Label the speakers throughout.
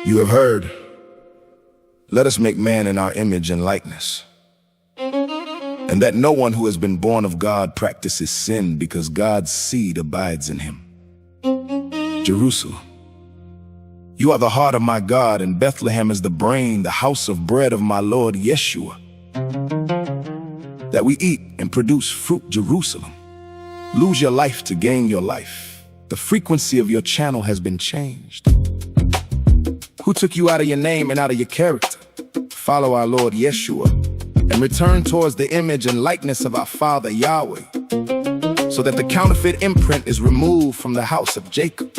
Speaker 1: You have heard, let us make man in our image and likeness, and that no one who has been born of God practices sin, because God's seed abides in him. Jerusalem, you are the heart of my God, and Bethlehem is the brain, the house of bread of my Lord Yeshua. That we eat and produce fruit, Jerusalem. Lose your life to gain your life. The frequency of your channel has been changed. Who took you out of your name and out of your character? Follow our Lord Yeshua and return towards the image and likeness of our Father Yahweh, so that the counterfeit imprint is removed from the house of Jacob.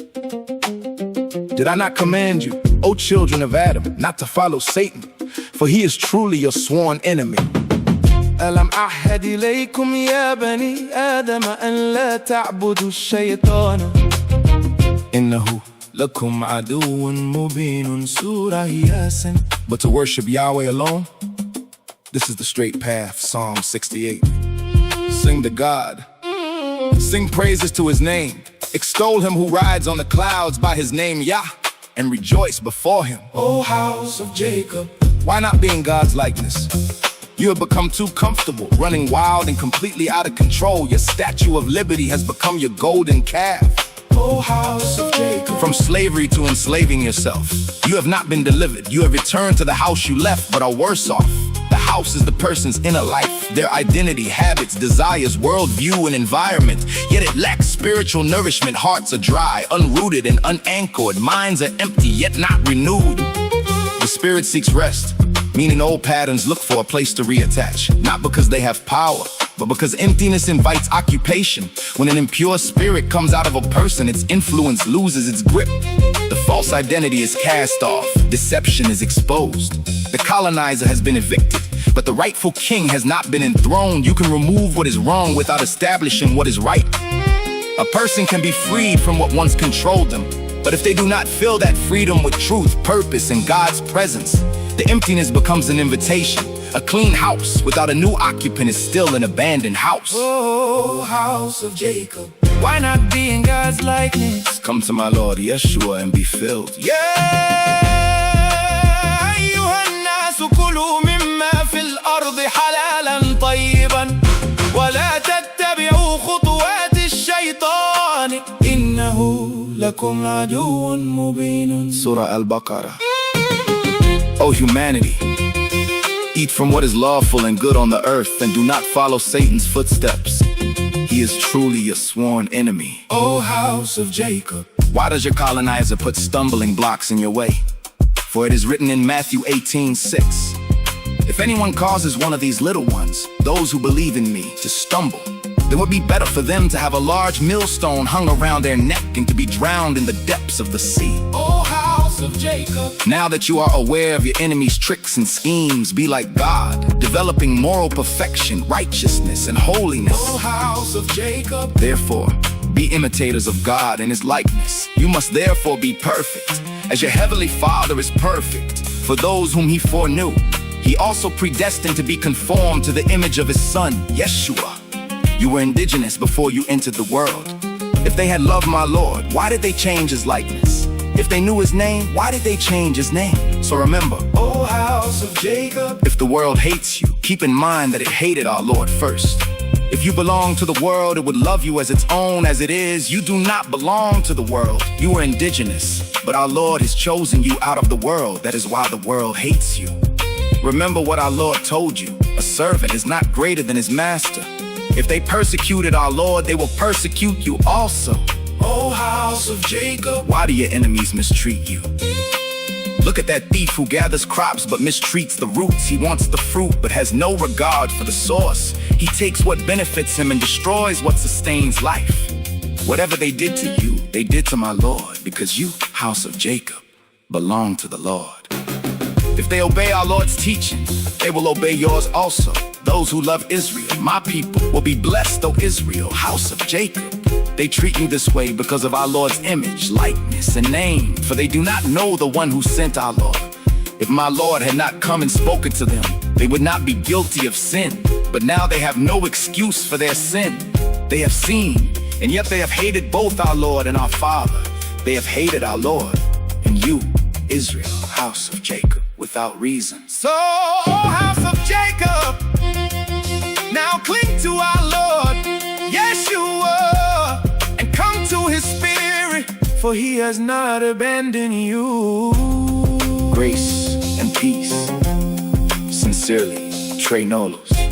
Speaker 1: Did I not command you, O children of Adam, not to follow Satan, for he is truly your sworn enemy?
Speaker 2: ألم أعهد إليكم يا بني آدم أن لا تعبدوا الشيطان إنه لكم عدو مبين سورة ياسين.
Speaker 1: But to worship Yahweh alone, this is the straight path, Psalm 68. Sing to God, sing praises to his name, extol him who rides on the clouds by his name Yah, and rejoice before him,
Speaker 2: O house of Jacob.
Speaker 1: Why not be in God's likeness? You have become too comfortable, running wild and completely out of control. Your Statue of Liberty has become your golden calf.
Speaker 2: O house of Jacob.
Speaker 1: From slavery to enslaving yourself, you have not been delivered. You have returned to the house you left, but are worse off. The house is the person's inner life, their identity, habits, desires, worldview, and environment. Yet it lacks spiritual nourishment. Hearts are dry, unrooted, and unanchored. Minds are empty, yet not renewed. The spirit seeks rest, meaning old patterns look for a place to reattach, not because they have power, but because emptiness invites occupation. When an impure spirit comes out of a person, its influence loses its grip. The false identity is cast off, deception is exposed. The colonizer has been evicted, but the rightful king has not been enthroned. You can remove what is wrong without establishing what is right. A person can be freed from what once controlled them, but if they do not fill that freedom with truth, purpose, and God's presence, the emptiness becomes an invitation. A clean house without a new occupant is still an abandoned house.
Speaker 2: Oh, house of Jacob, why not be in God's likeness?
Speaker 1: Come to my Lord Yeshua and be filled.
Speaker 2: يا أيها الناس كلوا مما في الأرض حلالا طيبا ولا تتبعوا خطوات الشيطان إنه لكم عدو مبين.
Speaker 1: Surah Al-Baqarah. O humanity, eat from what is lawful and good on the earth, and do not follow Satan's footsteps. He is truly your sworn enemy.
Speaker 2: O house of Jacob,
Speaker 1: why does your colonizer put stumbling blocks in your way? For it is written in Matthew 18:6, if anyone causes one of these little ones, those who believe in me, to stumble, then it would be better for them to have a large millstone hung around their neck and to be drowned in the depths of the sea.
Speaker 2: O house of Jacob,
Speaker 1: now that you are aware of your enemy's tricks and schemes, be like God, developing moral perfection, righteousness, and holiness.
Speaker 2: O house of Jacob,
Speaker 1: therefore, be imitators of God and his likeness. You must therefore be perfect, as your heavenly Father is perfect. For those whom he foreknew, he also predestined to be conformed to the image of his Son, Yeshua. You were indigenous before you entered the world. If they had loved my Lord, why did they change his likeness? If they knew his name, why did they change his name? So remember,
Speaker 2: O house of Jacob,
Speaker 1: if the world hates you, keep in mind that it hated our Lord first. If you belong to the world, it would love you as its own. As it is, you do not belong to the world. You are indigenous, but our Lord has chosen you out of the world. That is why the world hates you. Remember what our Lord told you. A servant is not greater than his master. If they persecuted our Lord, they will persecute you also.
Speaker 2: O house of Jacob,
Speaker 1: why do your enemies mistreat you? Look at that thief who gathers crops but mistreats the roots. He wants the fruit but has no regard for the source. He takes what benefits him and destroys what sustains life. Whatever they did to you, they did to my Lord, because you, house of Jacob, belong to the Lord. If they obey our Lord's teaching, they will obey yours also. Those who love Israel, my people, will be blessed, O Israel, house of Jacob. They treat you this way because of our Lord's image, likeness, and name, for they do not know the one who sent our Lord. If my Lord had not come and spoken to them, they would not be guilty of sin. But now they have no excuse for their sin. They have seen, and yet they have hated both our Lord and our Father. They have hated our Lord, and you, Israel, house of Jacob, without reason.
Speaker 2: So, house of Jacob, now cling to our Lord Yeshua and come to his spirit, for he has not abandoned you.
Speaker 1: Grace and peace. Sincerely, Trey Knowles.